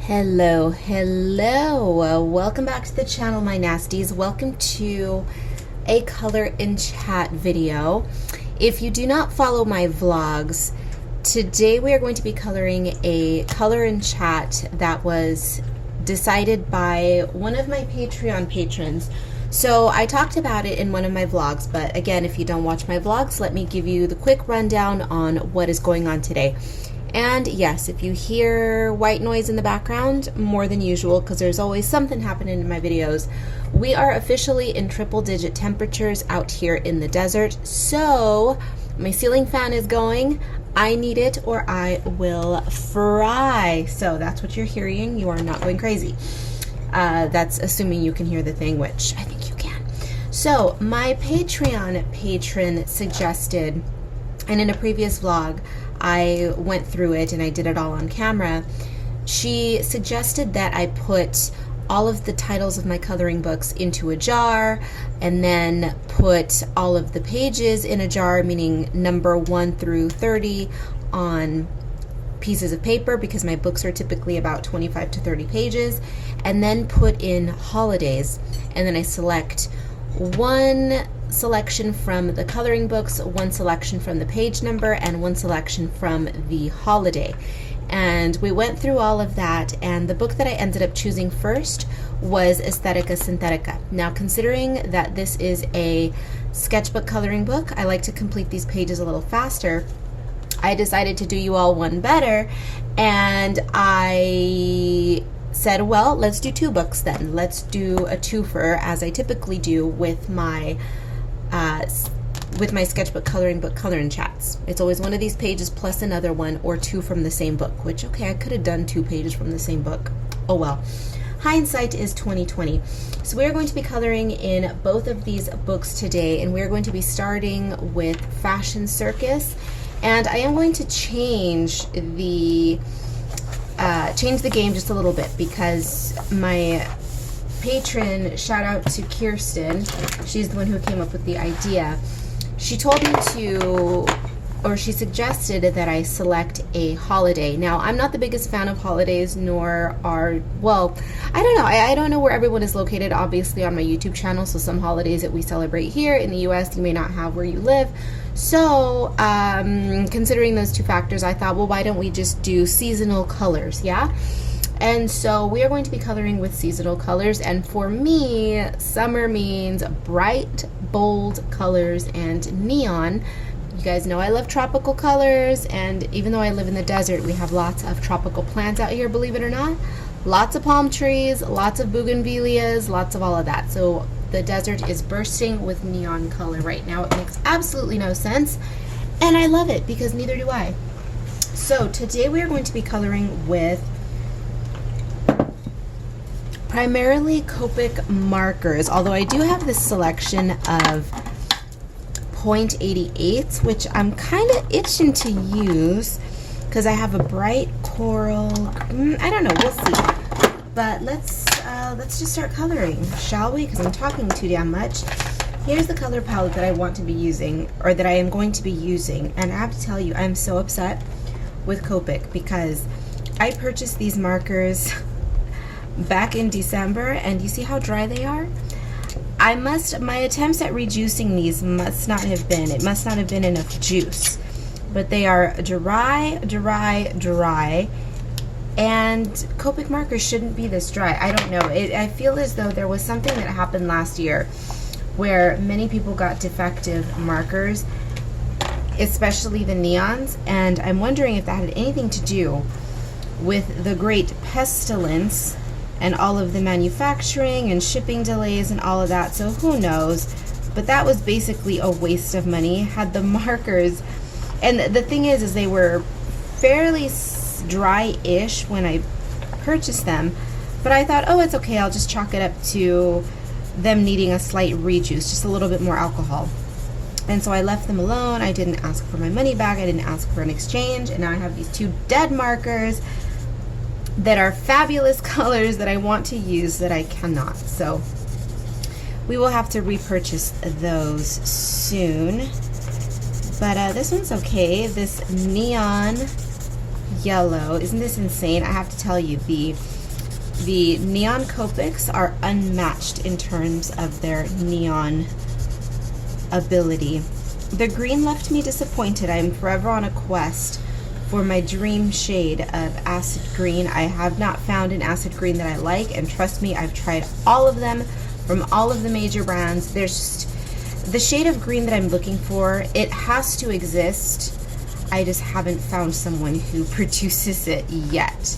Hello, welcome back to the channel, my nasties. Welcome to a color in chat video. If you do not follow my vlogs, today we are going to be coloring a color in chat that was decided by one of my Patreon patrons. So I talked about it in one of my vlogs, but again, if you don't watch my vlogs, let me give you the quick rundown on what is going on today. And yes, if you hear white noise in the background, more than usual, because there's always something happening in my videos, we are officially in triple-digit temperatures out here in the desert. So my ceiling fan is going. I need it or I will fry. So that's what you're hearing. You are not going crazy. That's assuming you can hear the thing, which I think you can. So my Patreon patron suggested, and in a previous vlog, I went through it and I did it all on camera. She suggested that I put all of the titles of my coloring books into a jar and then put all of the pages in a jar, meaning number 1 through 30 on pieces of paper, because my books are typically about 25 to 30 pages, and then put in holidays. And then I select one selection from the coloring books, one selection from the page number, and one selection from the holiday. And we went through all of that, and the book that I ended up choosing first was Aesthetica Synthetica. Now, considering that this is a sketchbook coloring book, I like to complete these pages a little faster. I decided to do you all one better, and I said, well, let's do 2 books then. Let's do a twofer, as I typically do with my sketchbook coloring book coloring chats. It's always one of these pages plus another one, or 2 from the same book, which, okay, I could have done 2 pages from the same book. Oh well. Hindsight is 2020. So we're going to be coloring in both of these books today, and we're going to be starting with Fashion Circus. And I am going to change the game just a little bit, because my patron, shout out to Kirsten, she's the one who came up with the idea. She told me to, or she suggested that I select a holiday. Now, I'm not the biggest fan of holidays, nor are, well, I don't know. I don't know where everyone is located, obviously, on my YouTube channel. So some holidays that we celebrate here in the US, you may not have where you live. So, considering those 2 factors, I thought, well, why don't we just do seasonal colors, yeah? And so we are going to be coloring with seasonal colors, and for me, summer means bright, bold colors and neon. You guys know I love tropical colors, and even though I live in the desert, we have lots of tropical plants out here, believe it or not. Lots of palm trees, lots of bougainvilleas, lots of all of that. So the desert is bursting with neon color right now. It makes absolutely no sense, and I love it because neither do I. So today we are going to be coloring with primarily Copic Markers, although I do have this selection of .88s, which I'm kind of itching to use because I have a bright coral. I don't know, we'll see. But let's just start coloring, shall we? Because I'm talking too damn much. Here's the color palette that I want to be using, or that I am going to be using, and I have to tell you, I'm so upset with Copic because I purchased these markers back in December, and you see how dry they are? My attempts at rejuicing these must not have been enough juice, but they are dry, and Copic markers shouldn't be this dry. I don't know. I feel as though there was something that happened last year where many people got defective markers, especially the neons, and I'm wondering if that had anything to do with the great pestilence and all of the manufacturing and shipping delays and all of that. So who knows? But that was basically a waste of money. Had the markers, and the thing is they were fairly dry-ish when I purchased them, but I thought, oh, it's okay, I'll just chalk it up to them needing a slight rejuice, just a little bit more alcohol. And so I left them alone. I didn't ask for my money back. I didn't ask for an exchange, and now I have these 2 dead markers that are fabulous colors that I want to use that I cannot. So we will have to repurchase those soon. But this one's okay. This neon yellow, isn't this insane? I have to tell you, the The neon Copics are unmatched in terms of their neon ability. The green left me disappointed. I'm forever on a quest for my dream shade of acid green. I have not found an acid green that I like, and trust me, I've tried all of them from all of the major brands. There's just the shade of green that I'm looking for. It has to exist. I just haven't found someone who produces it yet.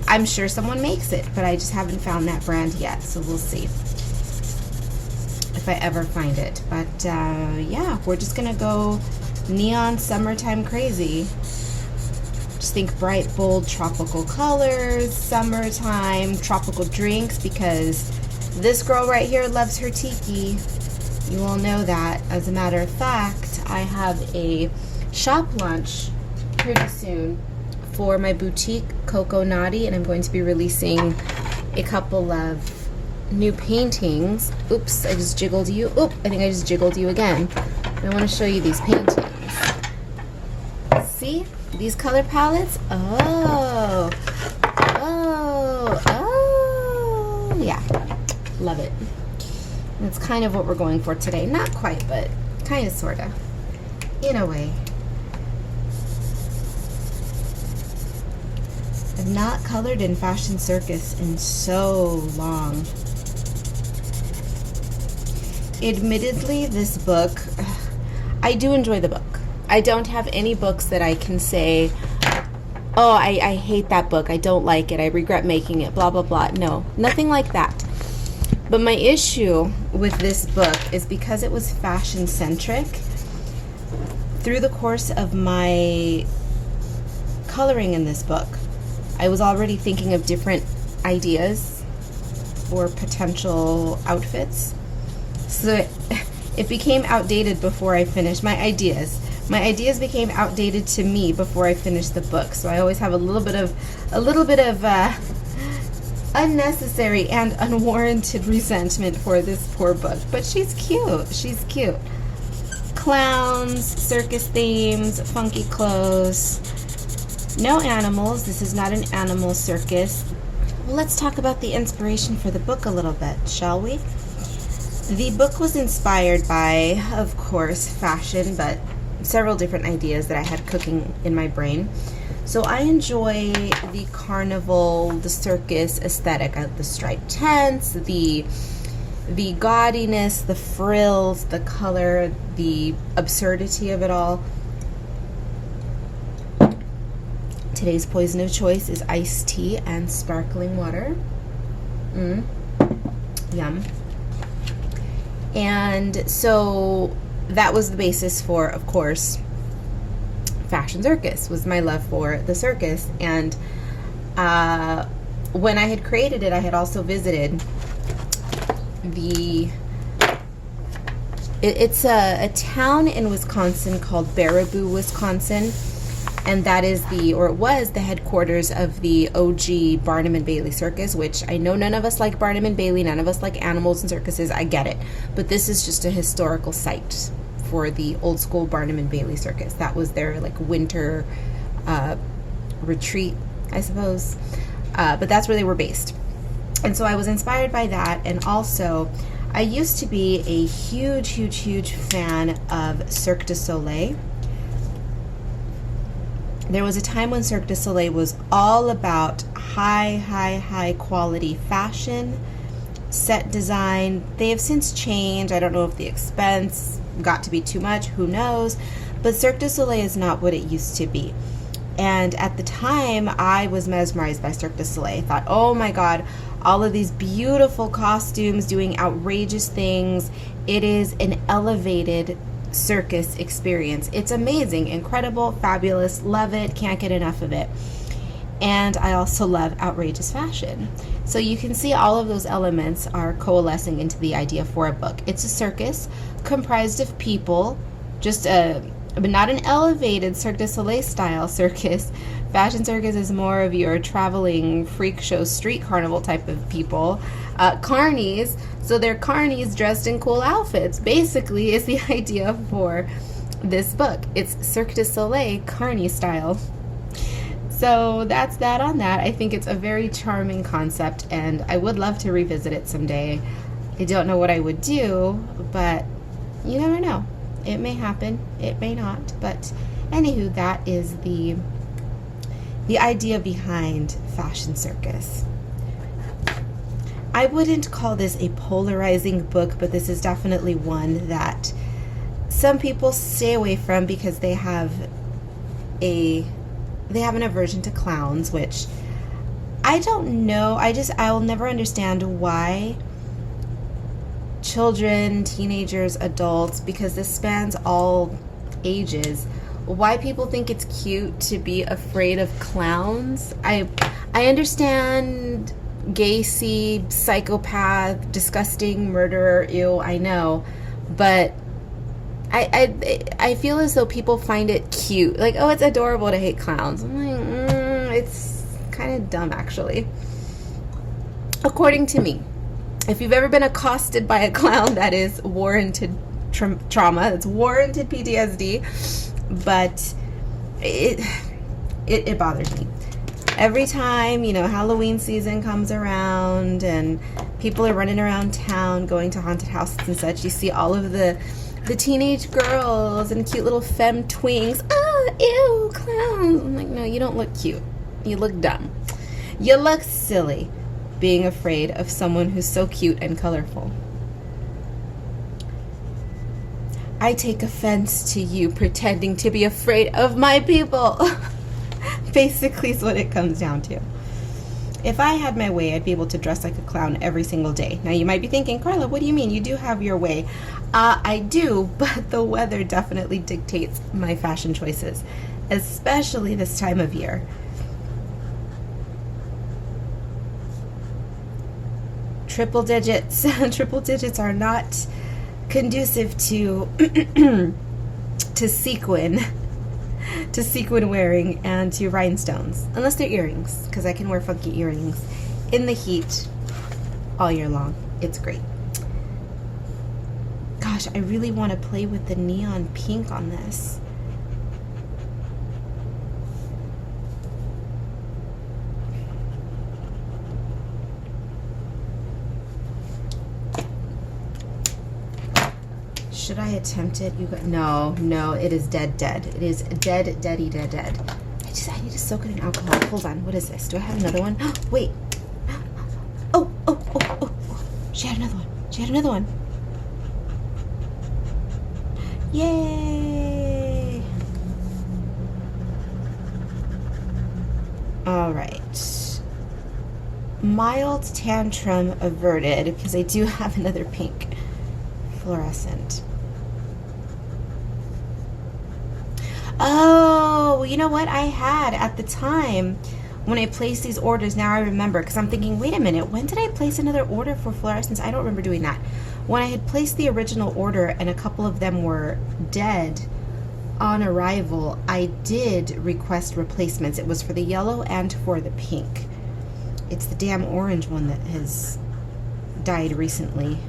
I'm sure someone makes it, but I just haven't found that brand yet, so we'll see if I ever find it. But yeah, we're just gonna go neon summertime crazy. Just think bright, bold, tropical colors, summertime, tropical drinks, because this girl right here loves her tiki. You all know that. As a matter of fact, I have a shop launch pretty soon for my boutique Coco Naughty, and I'm going to be releasing a couple of new paintings. Oops, I just jiggled you. Oop, I think I just jiggled you again. I want to show you these paintings. See? These color palettes? Oh, yeah, love it. That's kind of what we're going for today. Not quite, but kind of, sort of, in a way. I've not colored in Fashion Circus in so long. Admittedly, this book, I do enjoy the book. I don't have any books that I can say, oh, I hate that book, I don't like it, I regret making it, blah, blah, blah. No, nothing like that. But my issue with this book is because it was fashion-centric, through the course of my coloring in this book, I was already thinking of different ideas for potential outfits. So it became outdated before I finished my ideas. My ideas became outdated to me before I finished the book, so I always have a little bit of unnecessary and unwarranted resentment for this poor book. But she's cute. She's cute. Clowns, circus themes, funky clothes. No animals. This is not an animal circus. Well, let's talk about the inspiration for the book a little bit, shall we? The book was inspired by, of course, fashion, but several different ideas that I had cooking in my brain. So I enjoy the carnival, the circus aesthetic, the striped tents, the gaudiness, the frills, the color, the absurdity of it all. Today's poison of choice is iced tea and sparkling water. Yum. And so that was the basis for, of course, Fashion Circus, was my love for the circus. And when I had created it, I had also visited it's a town in Wisconsin called Baraboo, Wisconsin. And that is it was the headquarters of the OG Barnum and Bailey Circus, which I know none of us like Barnum and Bailey, none of us like animals and circuses, I get it. But this is just a historical site for the old school Barnum and Bailey Circus. That was their like winter retreat, I suppose. But that's where they were based. And so I was inspired by that, and also I used to be a huge fan of Cirque du Soleil. There was a time when Cirque du Soleil was all about high quality fashion, set design. They have since changed. I don't know if the expense got to be too much, who knows, but Cirque du Soleil is not what it used to be. And at the time, I was mesmerized by Cirque du Soleil. I thought, oh my God, all of these beautiful costumes doing outrageous things. It is an elevated circus experience. It's amazing, incredible, fabulous, love it, can't get enough of it. And I also love outrageous fashion. So you can see all of those elements are coalescing into the idea for a book. It's a circus comprised of people, but not an elevated Cirque du Soleil style circus. Fashion Circus is more of your traveling freak show street carnival type of people. Carnies, so they're carnies dressed in cool outfits, basically, is the idea for this book. It's Cirque du Soleil carny style. So that's that on that. I think it's a very charming concept, and I would love to revisit it someday. I don't know what I would do, but you never know. It may happen, it may not. But anywho, that is the idea behind Fashion Circus. I wouldn't call this a polarizing book, but this is definitely one that some people stay away from because they have an aversion to clowns, which I don't know. I'll never understand why children, teenagers, adults, because this spans all ages, why people think it's cute to be afraid of clowns. I understand Gacy, psychopath, disgusting, murderer, ew, I know, but I feel as though people find it cute, like, oh, it's adorable to hate clowns. I'm like, it's kind of dumb, actually, according to me. If you've ever been accosted by a clown, that is warranted trauma, it's warranted PTSD, but it bothers me. Every time, you know, Halloween season comes around and people are running around town going to haunted houses and such, you see all of the teenage girls and cute little femme twinks. Oh, ew, clowns. I'm like, no, you don't look cute. You look dumb. You look silly being afraid of someone who's so cute and colorful. I take offense to you pretending to be afraid of my people. Basically is what it comes down to. If I had my way, I'd be able to dress like a clown every single day. Now you might be thinking, Karla, what do you mean? You do have your way. I do, but the weather definitely dictates my fashion choices, especially this time of year. Triple digits. Triple digits are not conducive to sequin wearing and to rhinestones, unless they're earrings, because I can wear funky earrings in the heat all year long. It's great. Gosh, I really want to play with the neon pink on this. Should I attempt it? No, it is dead. It is dead. I need to soak it in alcohol. Hold on, what is this? Do I have another one? Wait. Oh. She had another one. Yay! All right. Mild tantrum averted, because I do have another pink fluorescent. Oh, you know what I had at the time when I placed these orders. Now I remember, because I'm thinking, wait a minute, when did I place another order for fluorescents? I don't remember doing that. When I had placed the original order and a couple of them were dead on arrival, I did request replacements. It was for the yellow and for the pink. It's the damn orange one that has died recently.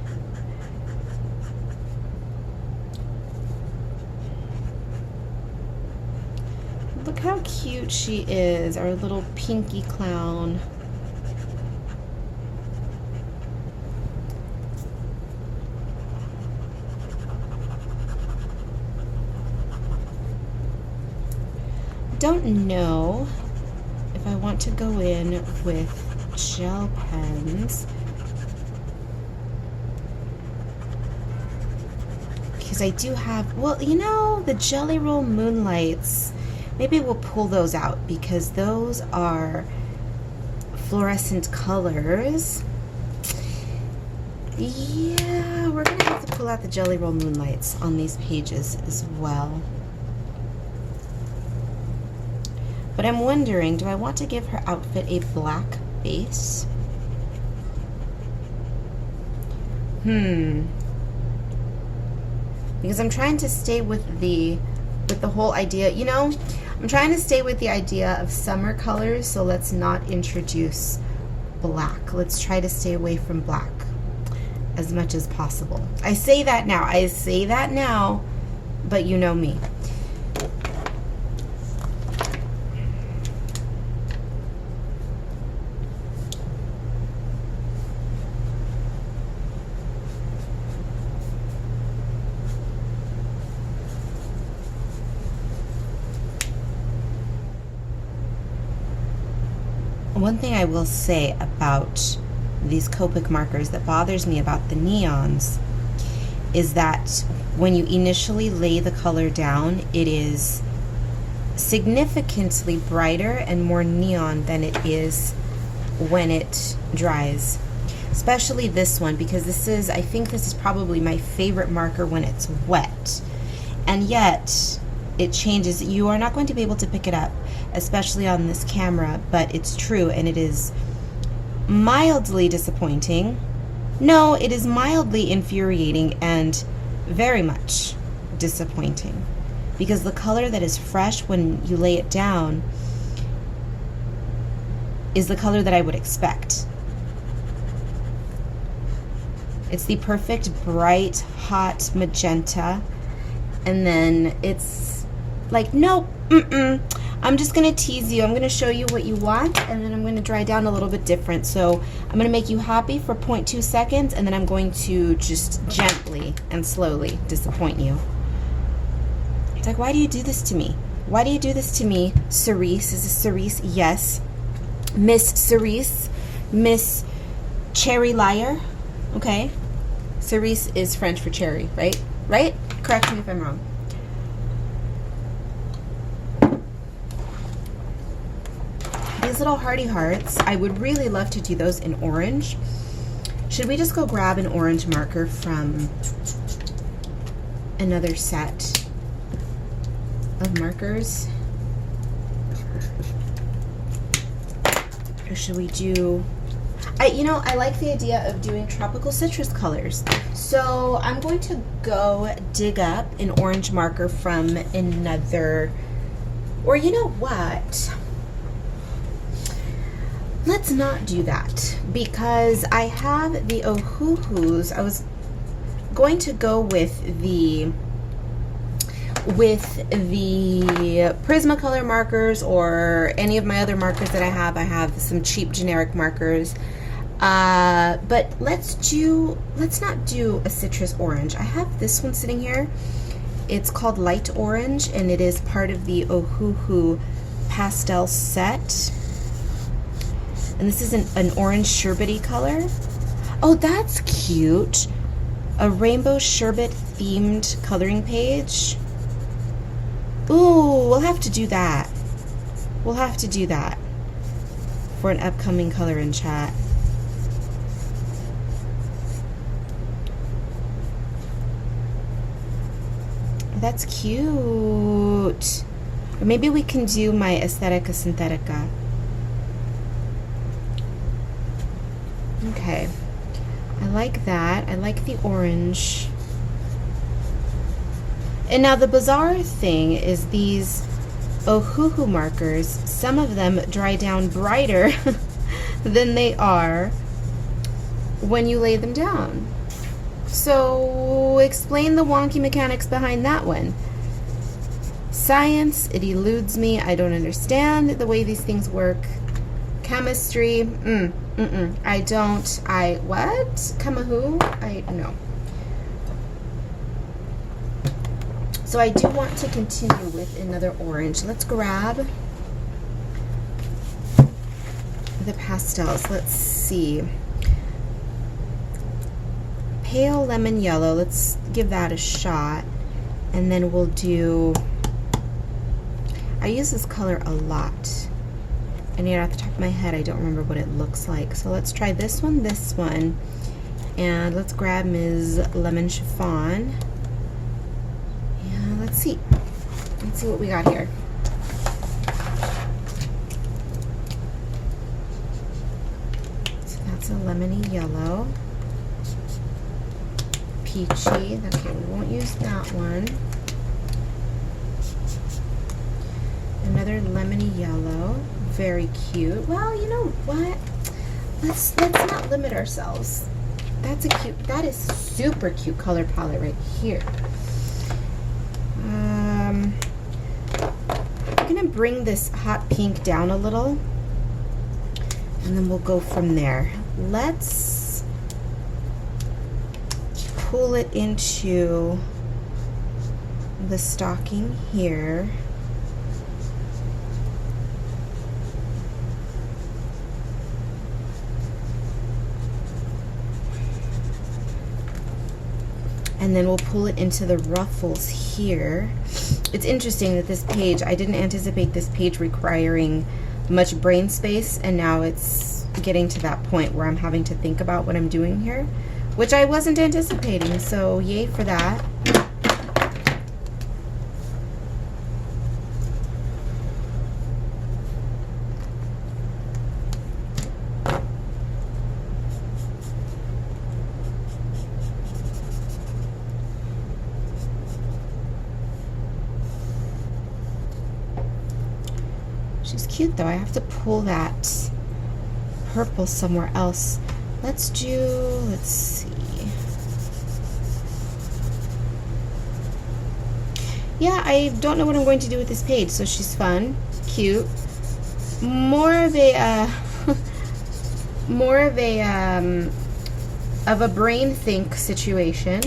Look how cute she is, our little pinky clown. Don't know if I want to go in with gel pens, because I do have, well, you know, the Jelly Roll Moonlights. Maybe we'll pull those out because those are fluorescent colors. Yeah, we're gonna have to pull out the Jelly Roll Moonlights on these pages as well. But I'm wondering, do I want to give her outfit a black base? Because I'm trying to stay with the whole idea, you know, I'm trying to stay with the idea of summer colors, so let's not introduce black. Let's try to stay away from black as much as possible. I say that now, but you know me. One thing I will say about these Copic markers that bothers me about the neons is that when you initially lay the color down, it is significantly brighter and more neon than it is when it dries. Especially this one, because this is, I think this is probably my favorite marker when it's wet. And yet, it changes. You are not going to be able to pick it up, especially on this camera, but it's true, and it is mildly disappointing. No, it is mildly infuriating and very much disappointing, because the color that is fresh when you lay it down is the color that I would expect. It's the perfect bright, hot magenta, and then it's like, nope, I'm just gonna tease you. I'm gonna show you what you want, and then I'm gonna dry down a little bit different. So I'm gonna make you happy for 0.2 seconds, and then I'm going to just gently and slowly disappoint you. It's like, why do you do this to me? Why do you do this to me, Cerise? Is this Cerise? Yes. Miss Cerise, Miss Cherry Liar, okay? Cerise is French for cherry, right? Right? Correct me if I'm wrong. These little hearty hearts, I would really love to do those in orange. Should we just go grab an orange marker from another set of markers? Or should we do, I like the idea of doing tropical citrus colors. So I'm going to go dig up an orange marker from another, or you know what? Let's not do that, because I have the Ohuhus. I was going to go with the Prismacolor markers, or any of my other markers that I have. I have some cheap generic markers. But let's not do a citrus orange. I have this one sitting here. It's called Light Orange, and it is part of the Ohuhu pastel set. And this is an orange sherbety color. Oh, that's cute. A rainbow sherbet themed coloring page. Ooh, we'll have to do that. We'll have to do that for an upcoming color in chat. That's cute. Or maybe we can do my Aesthetica Synthetica. Okay. I like that. I like the orange. And now the bizarre thing is these Ohuhu markers, some of them dry down brighter than they are when you lay them down. So explain the wonky mechanics behind that one. Science, it eludes me. I don't understand the way these things work. Chemistry, what? Kamahu? No. So I do want to continue with another orange. Let's grab the pastels. Let's see. Pale lemon yellow. Let's give that a shot. And then we'll do, I use this color a lot. And yet off the top of my head, I don't remember what it looks like. So let's try this one, and let's grab Ms. Lemon Chiffon. Let's see what we got here. So that's a lemony yellow. Peachy. Okay, we won't use that one. Another lemony yellow. Very cute. Well, you know what? Let's not limit ourselves. That is super cute color palette right here. I'm gonna bring this hot pink down a little, and then we'll go from there. Let's pull it into the stocking here. And then we'll pull it into the ruffles here. It's interesting that this page, I didn't anticipate this page requiring much brain space, and now it's getting to that point where I'm having to think about what I'm doing here, which I wasn't anticipating, so yay for that. She's cute though. I have to pull that purple somewhere else. Let's see. Yeah, I don't know what I'm going to do with this page, so she's fun, cute. More of a brain think situation.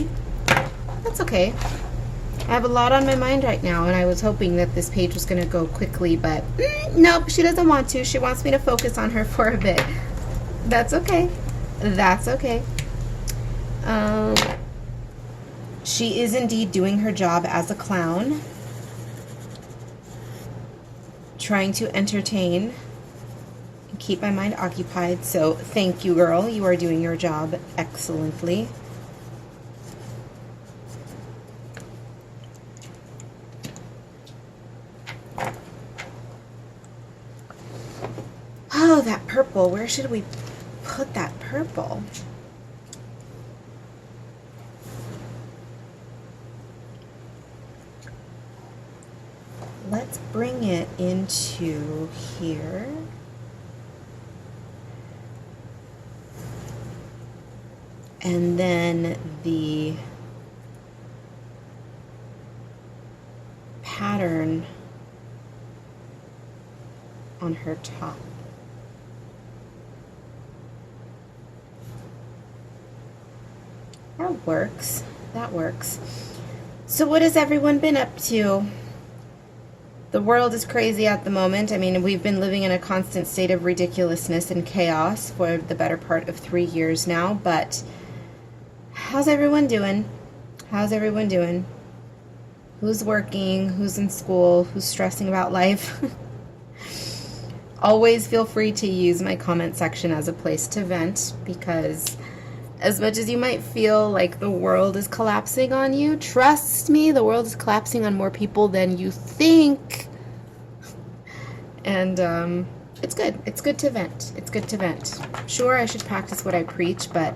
That's okay. I have a lot on my mind right now, and I was hoping that this page was going to go quickly, but nope, she doesn't want to. She wants me to focus on her for a bit. That's okay. That's okay. She is indeed doing her job as a clown, trying to entertain and keep my mind occupied. So thank you, girl. You are doing your job excellently. Oh, that purple. Where should we put that purple? Let's bring it into here. And then the pattern on her top. That works. That works. So what has everyone been up to? The world is crazy at the moment. I mean, we've been living in a constant state of ridiculousness and chaos for the better part of 3 years now, but how's everyone doing? How's everyone doing? Who's working? Who's in school? Who's stressing about life? Always feel free to use my comment section as a place to vent, because as much as you might feel like the world is collapsing on you, trust me, the world is collapsing on more people than you think. And it's good. It's good to vent. It's good to vent. Sure, I should practice what I preach, but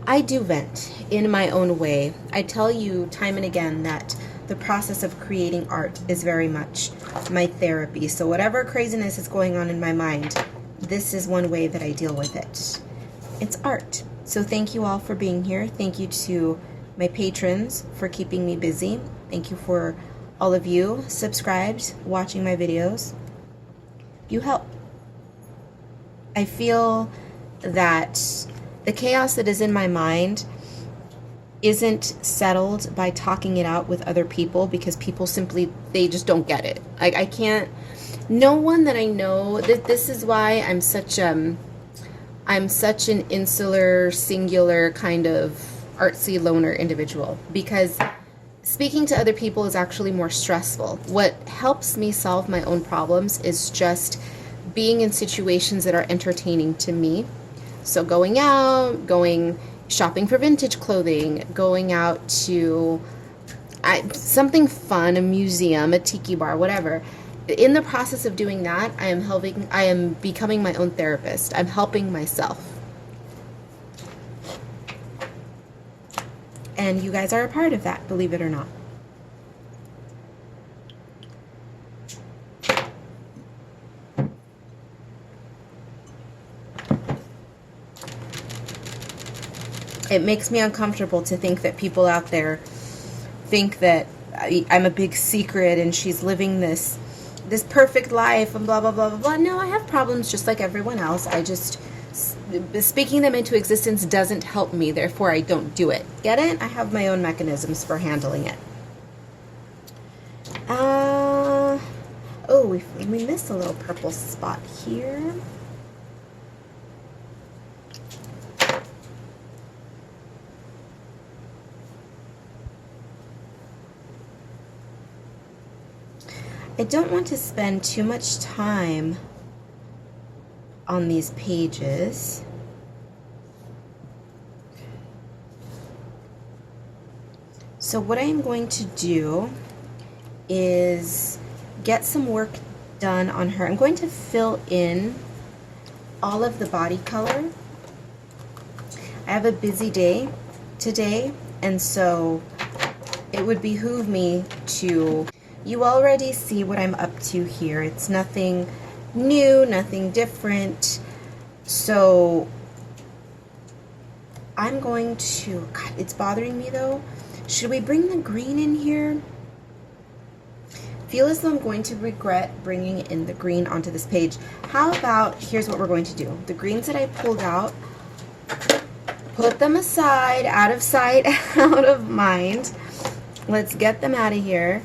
I do vent in my own way. I tell you time and again that the process of creating art is very much my therapy. So whatever craziness is going on in my mind, this is one way that I deal with it. It's art. So thank you all for being here. Thank you to my patrons for keeping me busy. Thank you for all of you subscribed, watching my videos. You help. I feel that the chaos that is in my mind isn't settled by talking it out with other people, because people simply, they just don't get it. I can't, no one that I know, this is why I'm such an insular, singular kind of artsy loner individual, because speaking to other people is actually more stressful. What helps me solve my own problems is just being in situations that are entertaining to me. So going out, shopping for vintage clothing, going out to something fun, a museum, a tiki bar, whatever. In the process of doing that, I am becoming my own therapist. I'm helping myself. And you guys are a part of that, believe it or not. It makes me uncomfortable to think that people out there think that I'm a big secret and she's living this perfect life and blah, blah, blah, blah, blah. No, I have problems just like everyone else. I just, speaking them into existence doesn't help me. Therefore, I don't do it. Get it? I have my own mechanisms for handling it. Oh, we missed a little purple spot here. I don't want to spend too much time on these pages. So what I am going to do is get some work done on her. I'm going to fill in all of the body color. I have a busy day today, and so it would behoove me to, you already see what I'm up to here. It's nothing new, nothing different. So I'm going to, God, it's bothering me though. Should we bring the green in here? Feel as though I'm going to regret bringing in the green onto this page. How about, here's what we're going to do. The greens that I pulled out, put them aside, out of sight, out of mind. Let's get them out of here.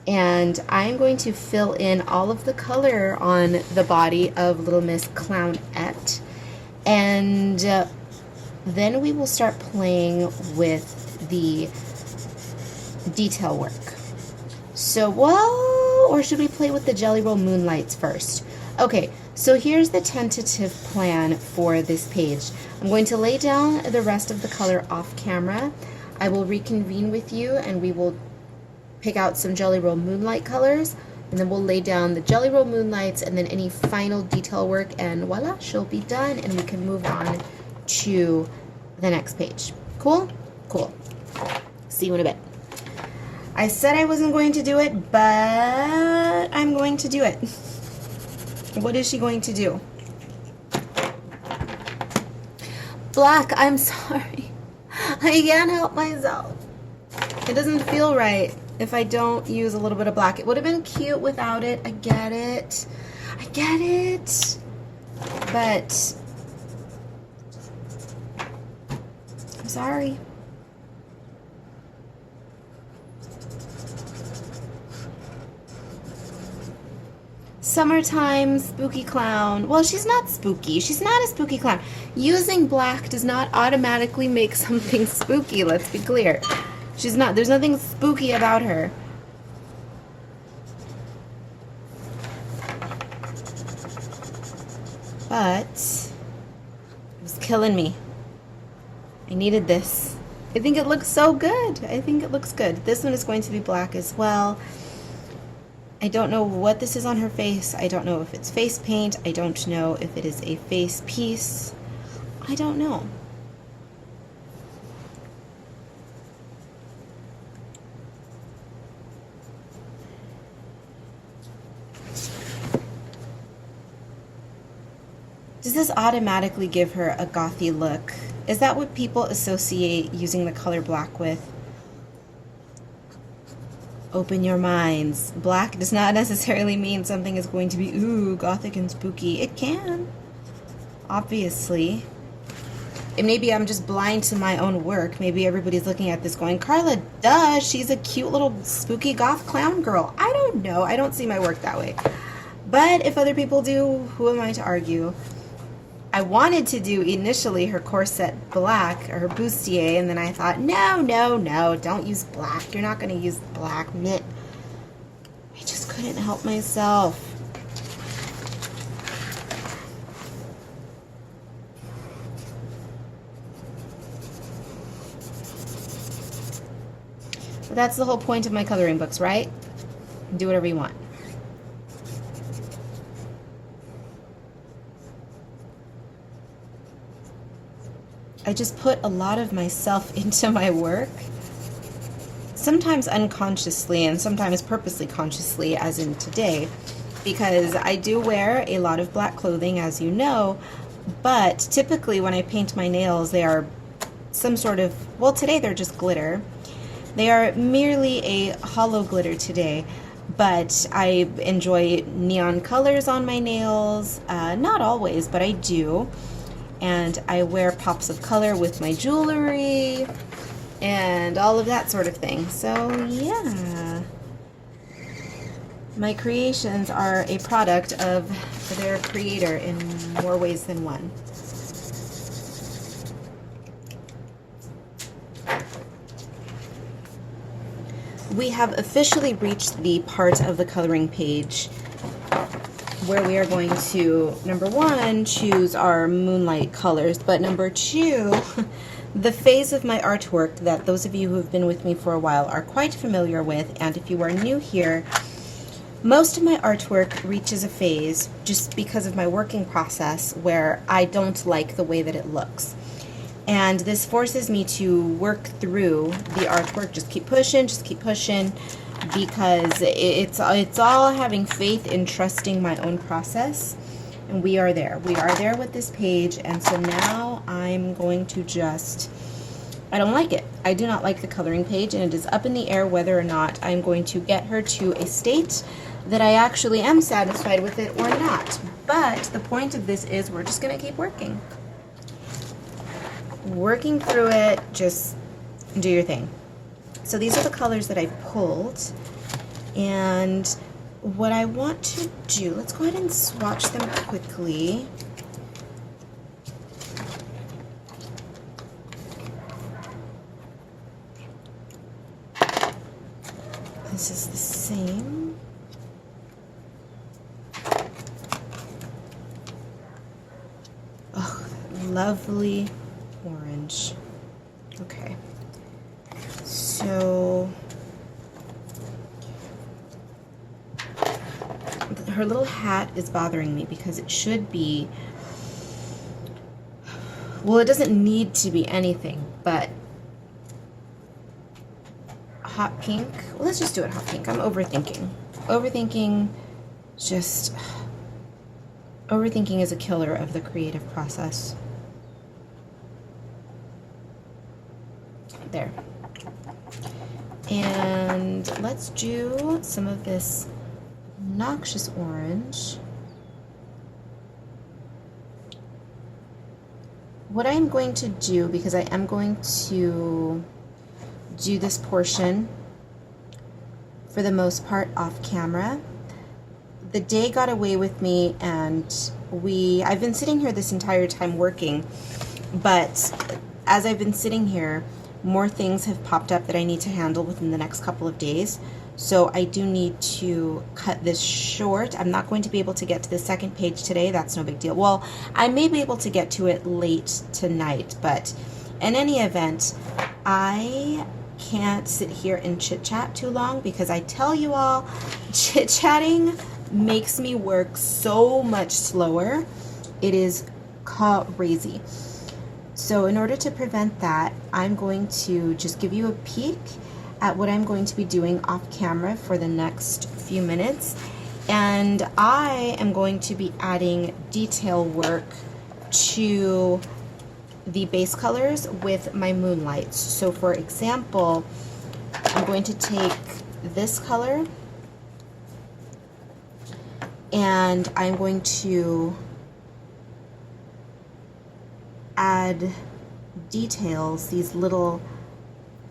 And I'm going to fill in all of the color on the body of Little Miss Clownette. And then we will start playing with the detail work. So, well, or should we play with the Jelly Roll Moonlights first? Okay, so here's the tentative plan for this page. I'm going to lay down the rest of the color off camera. I will reconvene with you and we will pick out some Jelly Roll Moonlight colors, and then we'll lay down the Jelly Roll Moonlights and then any final detail work, and voila, she'll be done and we can move on to the next page. Cool? Cool. See you in a bit. I said I wasn't going to do it, but I'm going to do it. What is she going to do? Black, I'm sorry. I can't help myself. It doesn't feel right if I don't use a little bit of black. It would have been cute without it. I get it. I get it. But I'm sorry. Summertime spooky clown. Well, she's not spooky. She's not a spooky clown. Using black does not automatically make something spooky, let's be clear. She's not. There's nothing spooky about her. But it was killing me. I needed this. I think it looks so good. I think it looks good. This one is going to be black as well. I don't know what this is on her face. I don't know if it's face paint. I don't know if it is a face piece. I don't know. Does this automatically give her a gothy look? Is that what people associate using the color black with? Open your minds. Black does not necessarily mean something is going to be, ooh, gothic and spooky. It can, obviously. And maybe I'm just blind to my own work. Maybe everybody's looking at this going, Karla, duh, she's a cute little spooky goth clown girl. I don't know. I don't see my work that way. But if other people do, who am I to argue? I wanted to do initially her corset black, or her bustier, and then I thought, no, don't use black. You're not going to use black. Meh. I just couldn't help myself. But that's the whole point of my coloring books, right? Do whatever you want. I just put a lot of myself into my work, sometimes unconsciously and sometimes purposely consciously, as in today, because I do wear a lot of black clothing, as you know, but typically when I paint my nails, they are some sort of, well, today they're just glitter. They are merely a hollow glitter today, but I enjoy neon colors on my nails, not always, but I do. And I wear pops of color with my jewelry and all of that sort of thing. So yeah, my creations are a product of their creator in more ways than one. we have officially reached the part of the coloring page where we are going to, number one, choose our moonlight colors, but number two, the phase of my artwork that those of you who have been with me for a while are quite familiar with, and if you are new here, most of my artwork reaches a phase just because of my working process where I don't like the way that it looks. And this forces me to work through the artwork, just keep pushing, because it's all having faith in trusting my own process. And we are there. We are there with this page, and so now I'm going to I don't like it. I do not like the coloring page, and it is up in the air whether or not I'm going to get her to a state that I actually am satisfied with it or not. But the point of this is we're just going to keep working. Working through it, just do your thing. So these are the colors that I pulled, and what I want to do, let's go ahead and swatch them quickly. This is the same. Oh, lovely orange. Okay. So her little hat is bothering me because it should be, well, it doesn't need to be anything, but hot pink. Well, let's just do it hot pink. I'm overthinking. Overthinking is a killer of the creative process. There. And let's do some of this noxious orange. What I'm going to do, because I am going to do this portion for the most part off camera, the day got away with me, and I've been sitting here this entire time working, but as I've been sitting here, more things have popped up that I need to handle within the next couple of days. So I do need to cut this short. I'm not going to be able to get to the second page today. That's no big deal. Well, I may be able to get to it late tonight, but in any event, I can't sit here and chit-chat too long, because I tell you all, chit-chatting makes me work so much slower. It is crazy. So in order to prevent that, I'm going to just give you a peek at what I'm going to be doing off camera for the next few minutes. And I am going to be adding detail work to the base colors with my moonlights. So for example, I'm going to take this color and I'm going to add details, these little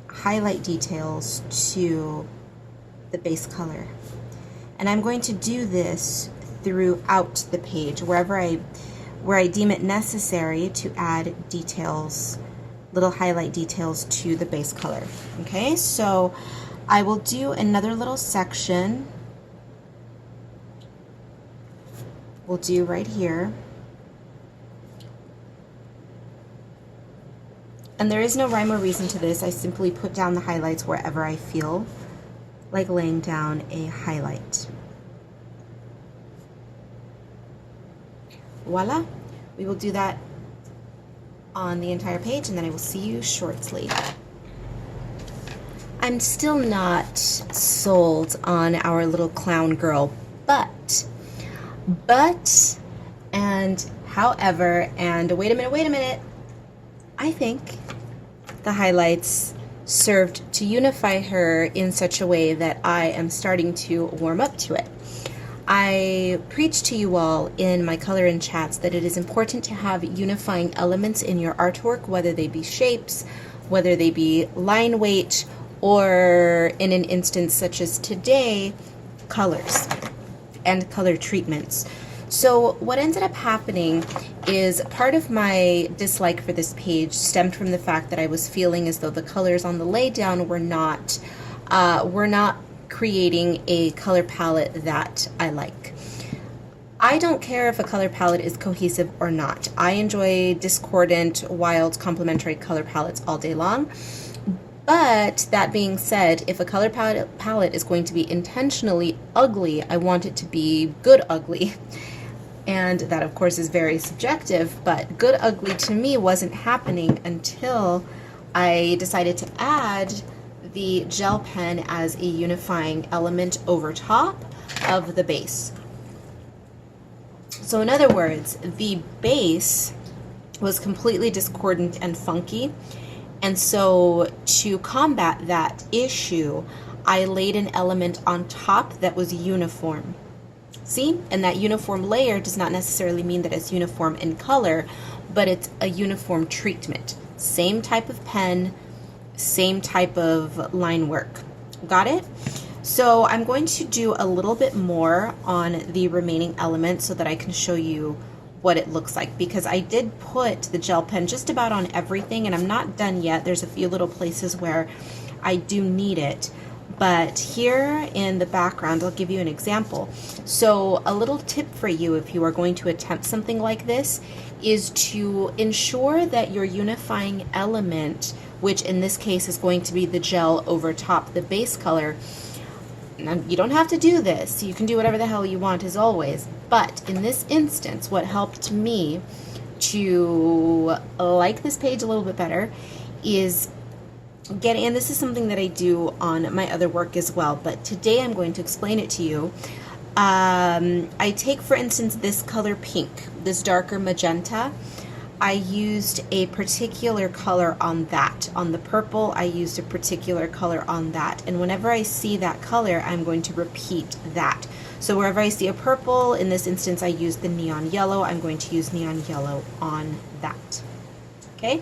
highlight details to the base color. And I'm going to do this throughout the page, where I deem it necessary to add details, little highlight details to the base color. Okay, so I will do another little section. We'll do right here. And there is no rhyme or reason to this. I simply put down the highlights wherever I feel like laying down a highlight. Voila. We will do that on the entire page, and then I will see you shortly. I'm still not sold on our little clown girl, but, and however, and wait a minute, I think the highlights served to unify her in such a way that I am starting to warm up to it. I preach to you all in my color in chats that it is important to have unifying elements in your artwork, whether they be shapes, whether they be line weight, or in an instance such as today, colors and color treatments. So what ended up happening is part of my dislike for this page stemmed from the fact that I was feeling as though the colors on the laydown were not we're not creating a color palette that I like. I don't care if a color palette is cohesive or not. I enjoy discordant, wild, complementary color palettes all day long. But that being said, if a color palette is going to be intentionally ugly, I want it to be good ugly. And that, of course, is very subjective, but good ugly to me wasn't happening until I decided to add the gel pen as a unifying element over top of the base. So in other words, the base was completely discordant and funky. And so to combat that issue, I laid an element on top that was uniform. See? And that uniform layer does not necessarily mean that it's uniform in color, but it's a uniform treatment. Same type of pen, same type of line work. Got it? So I'm going to do a little bit more on the remaining elements so that I can show you what it looks like, because I did put the gel pen just about on everything, and I'm not done yet. There's a few little places where I do need it. But here in the background, I'll give you an example. So a little tip for you if you are going to attempt something like this is to ensure that your unifying element, which in this case is going to be the gel over top the base color. Now, you don't have to do this. You can do whatever the hell you want as always. But in this instance, what helped me to like this page a little bit better is getting, and this is something that I do on my other work as well, but today I'm going to explain it to you. I take, for instance, this color pink, this darker magenta. I used a particular color on that. On the purple, I used a particular color on that. And whenever I see that color, I'm going to repeat that. So wherever I see a purple, in this instance, I used the neon yellow. I'm going to use neon yellow on that. Okay?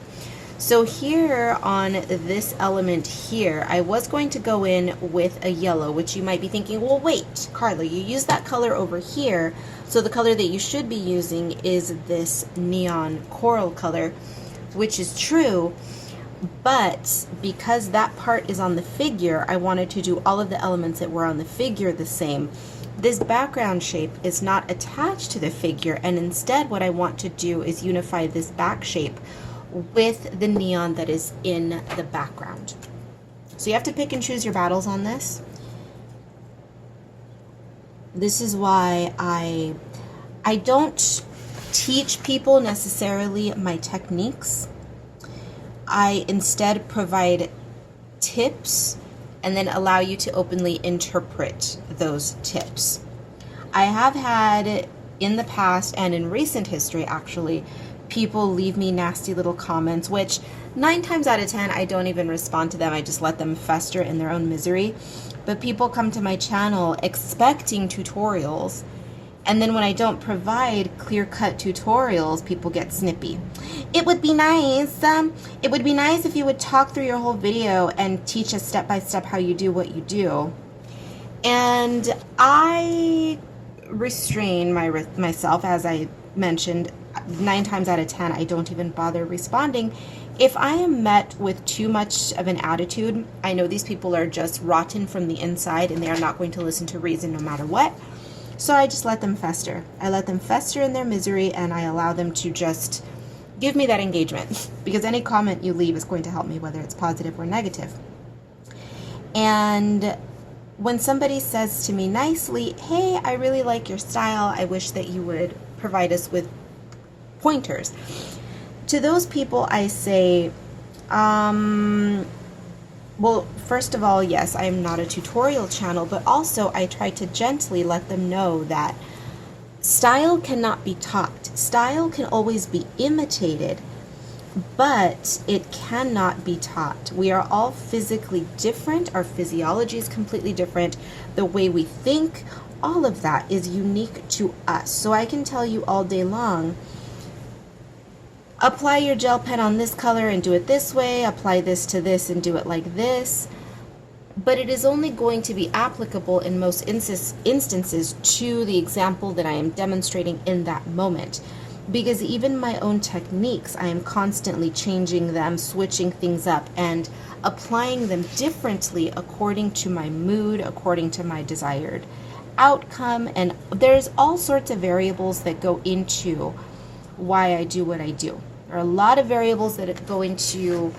So here on this element here, I was going to go in with a yellow, which you might be thinking, well, wait, Karla, you used that color over here. So the color that you should be using is this neon coral color, which is true, but because that part is on the figure, I wanted to do all of the elements that were on the figure the same. This background shape is not attached to the figure, and instead what I want to do is unify this back shape with the neon that is in the background. So you have to pick and choose your battles on this. This is why I don't teach people necessarily my techniques. I instead provide tips and then allow you to openly interpret those tips. I have had in the past and in recent history actually, people leave me nasty little comments, which 9 times out of 10 I don't even respond to them. I just let them fester in their own misery. But people come to my channel expecting tutorials, and then when I don't provide clear-cut tutorials, people get snippy. It would be nice if you would talk through your whole video and teach us step by step how you do what you do. And I restrain myself, as I mentioned. 9 times out of 10, I don't even bother responding. If I am met with too much of an attitude, I know these people are just rotten from the inside and they are not going to listen to reason no matter what. So I just let them fester. I let them fester in their misery, and I allow them to just give me that engagement, because any comment you leave is going to help me, whether it's positive or negative. And when somebody says to me nicely, hey, I really like your style, I wish that you would provide us with pointers. To those people I say, well, first of all, yes, I am not a tutorial channel, but also I try to gently let them know that style cannot be taught. Style can always be imitated, but it cannot be taught. We are all physically different. Our physiology is completely different. The way we think, all of that is unique to us. So I can tell you all day long, apply your gel pen on this color and do it this way, apply this to this and do it like this. But it is only going to be applicable in most instances to the example that I am demonstrating in that moment. because even my own techniques, I am constantly changing them, switching things up, and applying them differently according to my mood, according to my desired outcome. And there's all sorts of variables that go into why I do what I do. There are a lot of variables that go into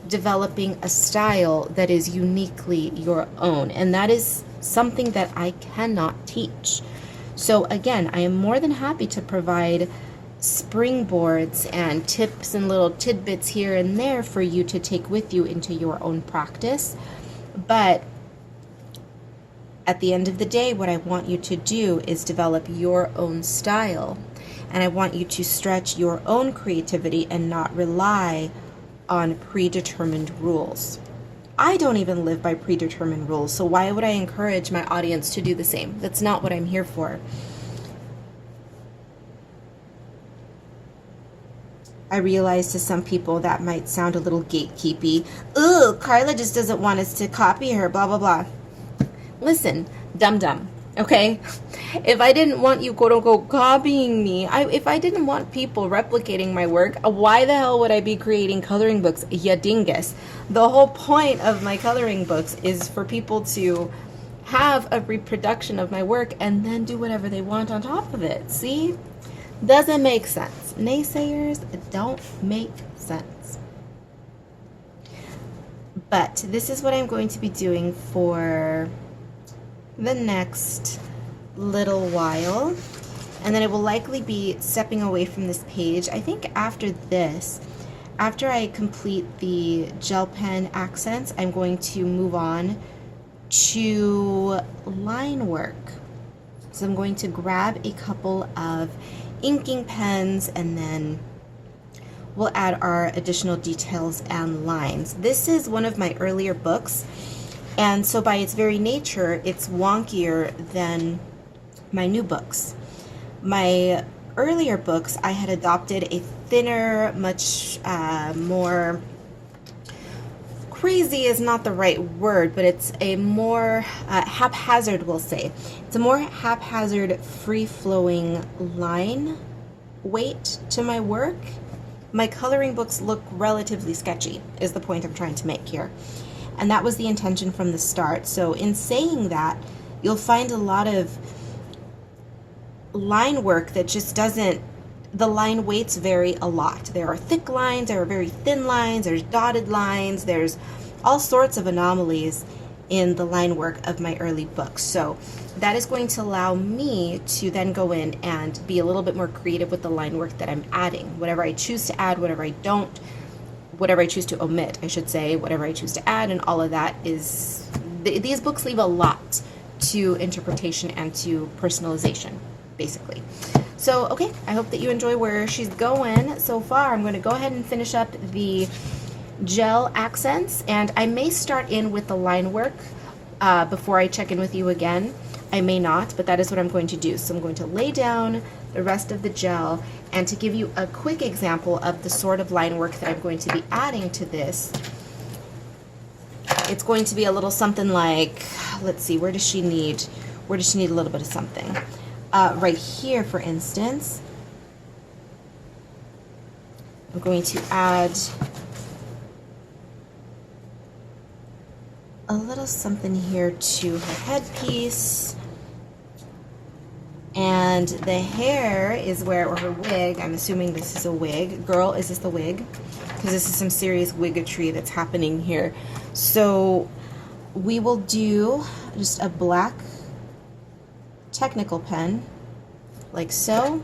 developing a style that is uniquely your own, and that is something that I cannot teach. So again, I am more than happy to provide springboards and tips and little tidbits here and there for you to take with you into your own practice. But at the end of the day, what I want you to do is develop your own style, and I want you to stretch your own creativity and not rely on predetermined rules. I don't even live by predetermined rules, so why would I encourage my audience to do the same? That's not what I'm here for. I realize to some people that might sound a little gatekeepy. Ooh, Karla just doesn't want us to copy her, blah, blah, blah. Listen, dum-dum, okay? If I didn't want you, quote unquote, copying me, if I didn't want people replicating my work, why the hell would I be creating coloring books? Ya dingus. The whole point of my coloring books is for people to have a reproduction of my work and then do whatever they want on top of it. See? Doesn't make sense. Naysayers don't make sense. But this is what I'm going to be doing for the next little while, and then it will likely be stepping away from this page. I think after this, after I complete the gel pen accents, I'm going to move on to line work. So I'm going to grab a couple of inking pens, and then we'll add our additional details and lines. This is one of my earlier books, and so by its very nature, it's wonkier than my new books. My earlier books, I had adopted a thinner, much more, crazy is not the right word, but it's a more haphazard, we'll say. It's a more haphazard, free-flowing line weight to my work. My coloring books look relatively sketchy, is the point I'm trying to make here. And that was the intention from the start. So in saying that, you'll find a lot of line work that just doesn't, the line weights vary a lot. There are thick lines, there are very thin lines, there's dotted lines, there's all sorts of anomalies in the line work of my early books. So that is going to allow me to then go in and be a little bit more creative with the line work that I'm adding. Whatever I choose to add, whatever I don't, whatever I choose to omit, I should say, whatever I choose to add, and all of that is, these books leave a lot to interpretation and to personalization, basically. So, okay, I hope that you enjoy where she's going so far. I'm going to go ahead and finish up the gel accents, and I may start in with the line work before I check in with you again. I may not, but that is what I'm going to do. So I'm going to lay down the rest of the gel, and to give you a quick example of the sort of line work that I'm going to be adding to this, it's going to be a little something like, let's see, where does she need a little bit of something? Right here, for instance, I'm going to add a little something here to her headpiece, and the hair is where, or her wig, I'm assuming this is a wig. Girl, is this the wig? Because this is some serious wiggatry that's happening here. So we will do just a black technical pen, like so,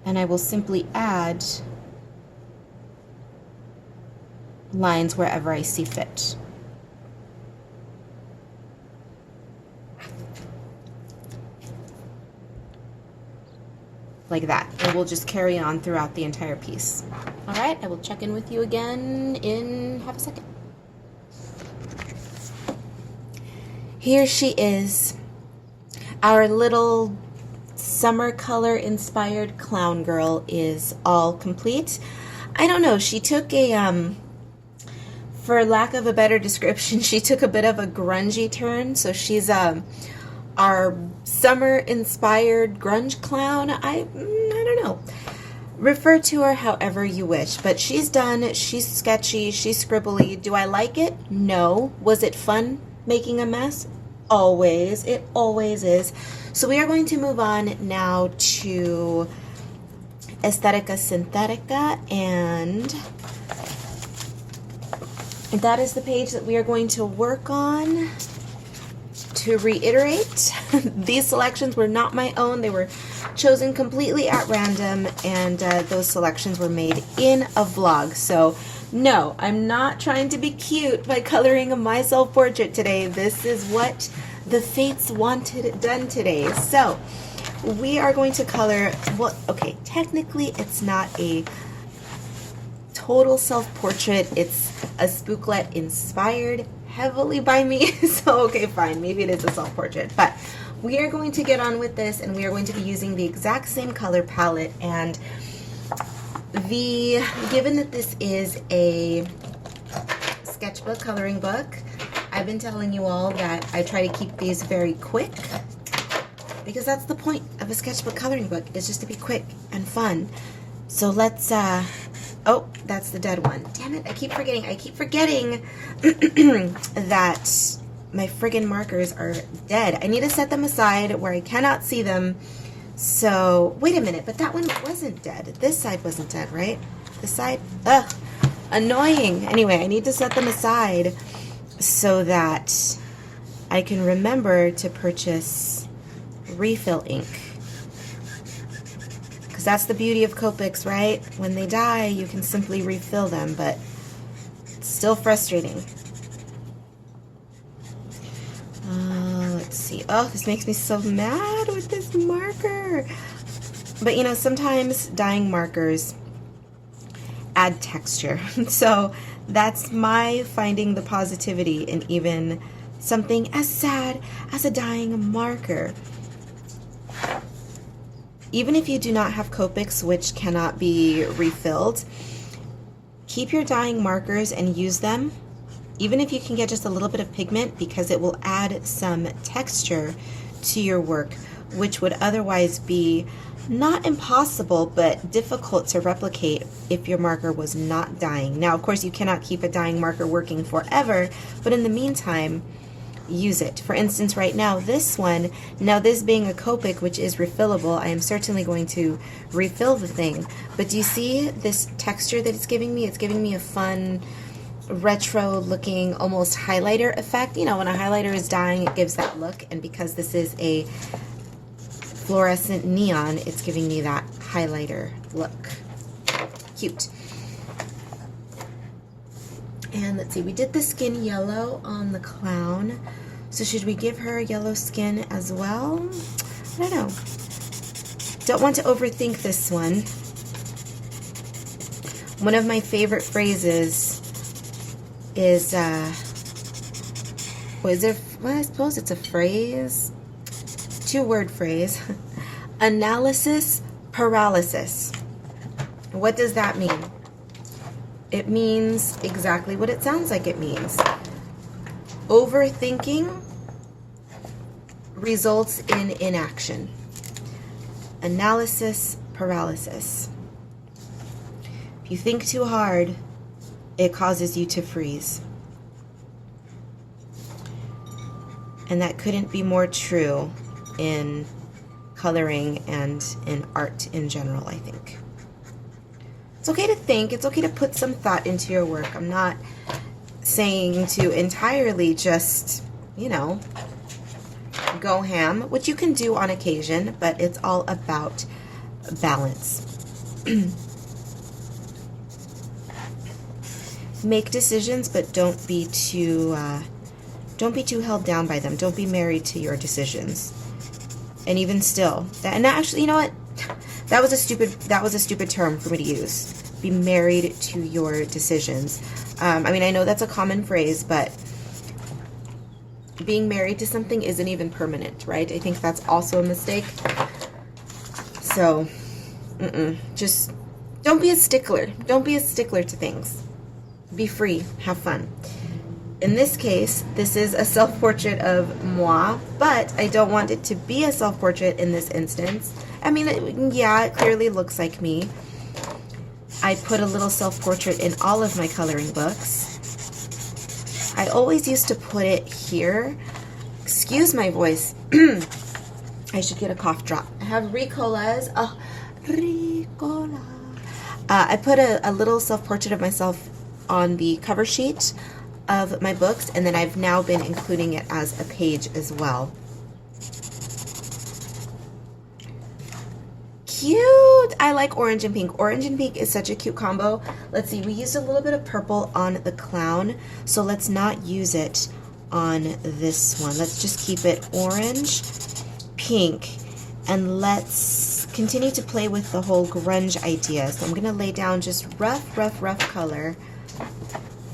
and I will simply add lines wherever I see fit. Like that, and we'll just carry on throughout the entire piece. All right, I will check in with you again in half a second. Here she is, our little summer color inspired clown girl is all complete. I don't know, she took a, for lack of a better description, she took a bit of a grungy turn. So she's our summer inspired grunge clown. I don't don't know. Refer to her however you wish, but she's done. She's sketchy. She's scribbly. Do I like it? No. Was it fun making a mess? Always. It always is. So we are going to move on now to Aesthetica Synthetica, and that is the page that we are going to work on. To reiterate, these selections were not my own. They were chosen completely at random, and those selections were made in a vlog. So no, I'm not trying to be cute by coloring my self-portrait today. This is what the fates wanted done today. So we are going to color, well, okay, technically it's not a total self-portrait. It's a spooklet inspired heavily by me. So okay, fine, maybe it is a self-portrait, but we are going to get on with this, and we are going to be using the exact same color palette. And given that this is a sketchbook coloring book, I've been telling you all that I try to keep these very quick, because that's the point of a sketchbook coloring book, is just to be quick and fun. So let's oh, that's the dead one. Damn it, I keep forgetting that my friggin' markers are dead. I need to set them aside where I cannot see them. So, wait a minute, but that one wasn't dead. This side wasn't dead, right? This side? Ugh, annoying. Anyway, I need to set them aside so that I can remember to purchase refill ink. Because that's the beauty of Copics, right? When they die, you can simply refill them, but it's still frustrating. Let's see. Oh, this makes me so mad with this marker. But you know, sometimes dyeing markers add texture. So that's my finding the positivity in even something as sad as a dyeing marker. Even if you do not have Copics, which cannot be refilled, keep your dyeing markers and use them, even if you can get just a little bit of pigment, because it will add some texture to your work, which would otherwise be not impossible, but difficult to replicate if your marker was not dyeing. Now, of course, you cannot keep a dyeing marker working forever, but in the meantime, use it. For instance, right now, this one, now this being a Copic, which is refillable, I am certainly going to refill the thing. But do you see this texture that it's giving me? It's giving me a fun, retro-looking, almost highlighter effect. You know, when a highlighter is dyeing, it gives that look, and because this is a fluorescent neon, it's giving me that highlighter look. Cute. And let's see, we did the skin yellow on the clown. So should we give her yellow skin as well? I don't know. Don't want to overthink this one. One of my favorite phrases is, well, I suppose it's a phrase, two-word phrase, analysis paralysis. What does that mean? It means exactly what it sounds like it means. Overthinking results in inaction. Analysis paralysis. If you think too hard, it causes you to freeze. And that couldn't be more true in coloring and in art in general, I think. It's okay to think, it's okay to put some thought into your work. I'm not saying to entirely just, you know, go ham, which you can do on occasion, but it's all about balance. Make decisions, but don't be too held down by them. Don't be married to your decisions. And even still, and actually, you know what? That was a stupid term for me to use. Be married to your decisions. I mean, I know that's a common phrase, but being married to something isn't even permanent, right? I think that's also a mistake. So, just don't be a stickler. Don't be a stickler to things. Be free. Have fun. in this case, this is a self-portrait of moi, but I don't want it to be a self-portrait in this instance. I mean, yeah, it clearly looks like me. I put a little self-portrait in all of my coloring books. I always used to put it here. Excuse my voice. I should get a cough drop. I have Ricola's. Oh, Ricola. I put a little self-portrait of myself on the cover sheet of my books, and then I've now been including it as a page as well. Cute! I like orange and pink. Orange and pink is such a cute combo. Let's see, we used a little bit of purple on the clown, so let's not use it on this one. Let's just keep it orange, pink, and let's continue to play with the whole grunge idea. So I'm gonna lay down just rough color,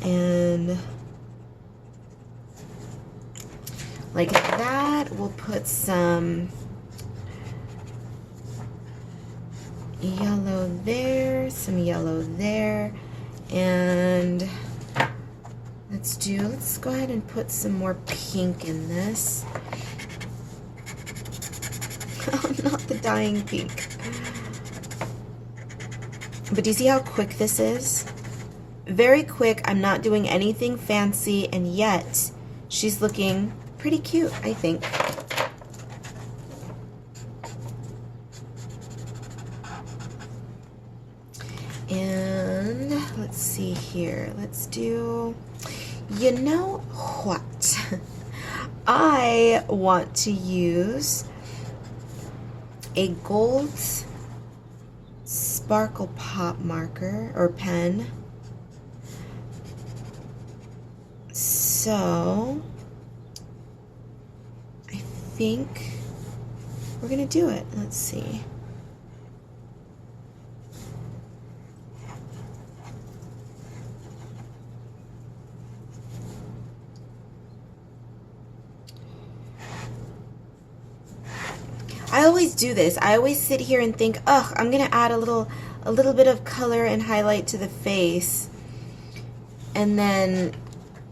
and like that. We'll put some yellow there, some yellow there, and let's go ahead and put some more pink in this. Oh, not the dying pink. But do you see how quick this is? Very quick. I'm not doing anything fancy, and yet she's looking pretty cute, I think. And let's see here. Let's do, you know what? I want to use a gold sparkle pop marker or pen. So I think we're gonna do it. Let's see. I always do this. I always sit here and think, ugh, I'm gonna add a little bit of color and highlight to the face, and then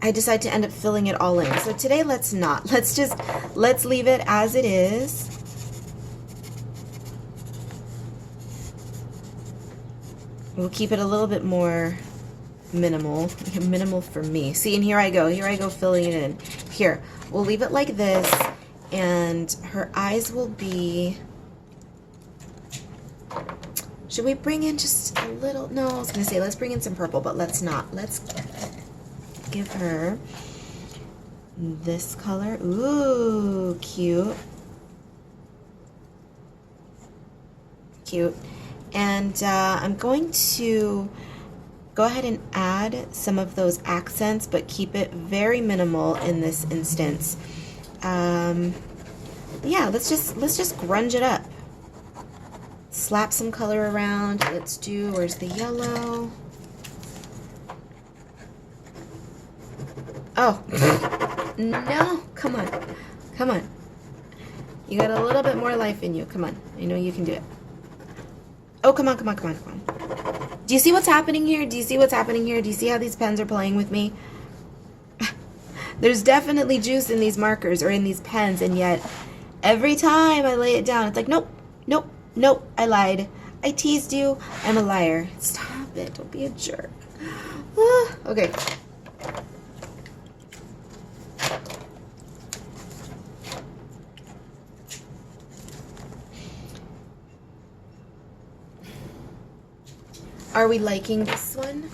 I decide to end up filling it all in. So today, let's not. Let's leave it as it is. We'll keep it a little bit more minimal for me. See, and here I go filling it in. Here, we'll leave it like this. And her eyes will be, should we bring in just a little, no, I was gonna say let's bring in some purple, but let's not. Let's give her this color. Ooh, cute. Cute. And I'm going to go ahead and add some of those accents, but keep it very minimal in this instance. Yeah, let's just grunge it up. Slap some color around. Let's do, where's the yellow? Oh, no, come on. You got a little bit more life in you. Come on, I know you can do it. Oh, come on. Do you see what's happening here? Do you see how these pens are playing with me? There's definitely juice in these markers or in these pens, and yet every time I lay it down, it's like, nope, I lied. I teased you. I'm a liar. Stop it. Don't be a jerk. Okay. Are we liking this one?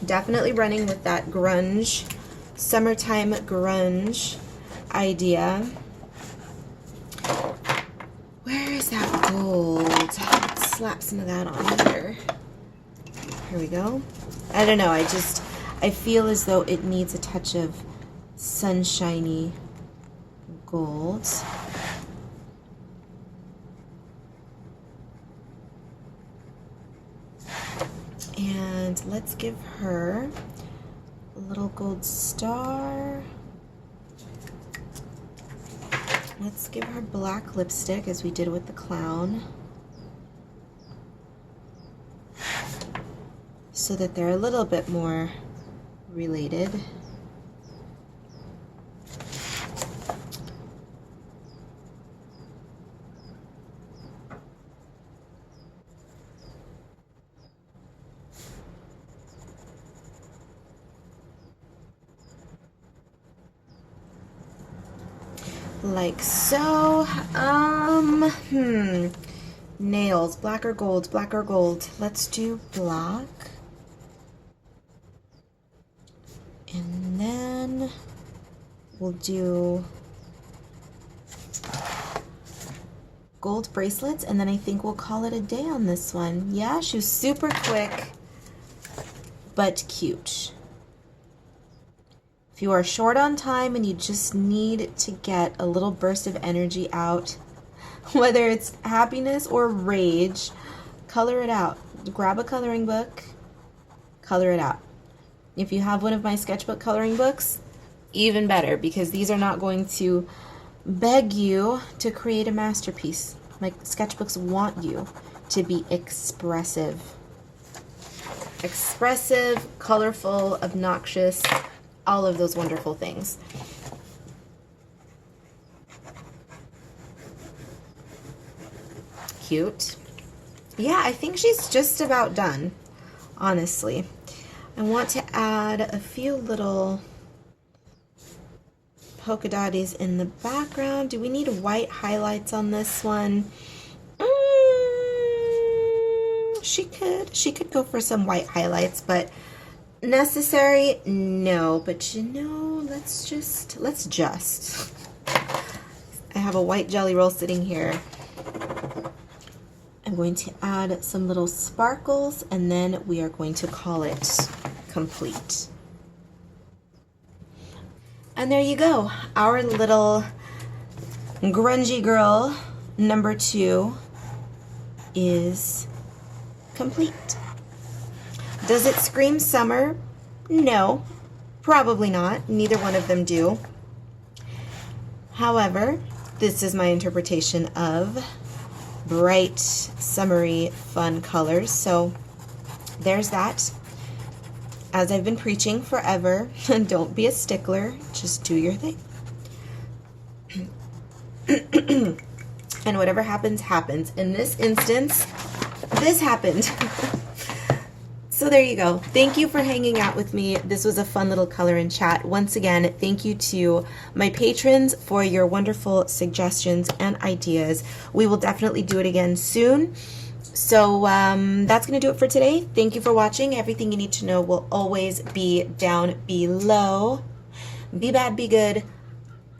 Definitely running with that grunge, summertime grunge idea. Where is that gold? Let's slap some of that on here. Here we go. I don't know, I feel as though it needs a touch of sunshiny gold. And let's give her a little gold star. Let's give her black lipstick as we did with the clown, so that they're a little bit more related. like so. Nails, black or gold, black or gold. Let's do black. And then we'll do gold bracelets, and then I think we'll call it a day on this one. Yeah, she was super quick, but cute. If you are short on time and you just need to get a little burst of energy out, whether it's happiness or rage, color it out. Grab a coloring book, color it out. If you have one of my sketchbook coloring books, even better, because these are not going to beg you to create a masterpiece. My sketchbooks want you to be expressive. Expressive, colorful, obnoxious, all of those wonderful things. Cute. Yeah, I think she's just about done, honestly. I want to add a few little polka dotties in the background. Do we need white highlights on this one? She could go for some white highlights, but necessary? No. But you know, let's just. I have a white jelly roll sitting here. I'm going to add some little sparkles, and then we are going to call it complete. And there you go. Our little grungy girl number 2 is complete. Does it scream summer? No, probably not. Neither one of them do. However, this is my interpretation of bright, summery, fun colors. So there's that. As I've been preaching forever, don't be a stickler, just do your thing. And whatever happens, happens. In this instance, this happened. So there you go. Thank you for hanging out with me. This was a fun little color and chat. Once again, thank you to my patrons for your wonderful suggestions and ideas. We will definitely do it again soon. So that's going to do it for today. Thank you for watching. Everything you need to know will always be down below. Be bad, be good.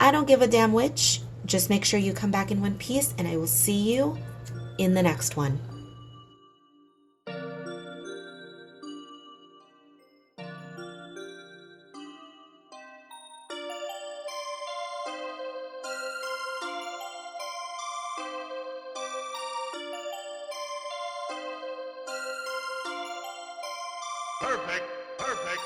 I don't give a damn which. Just make sure you come back in one piece, and I will see you in the next one. Perfect, perfect.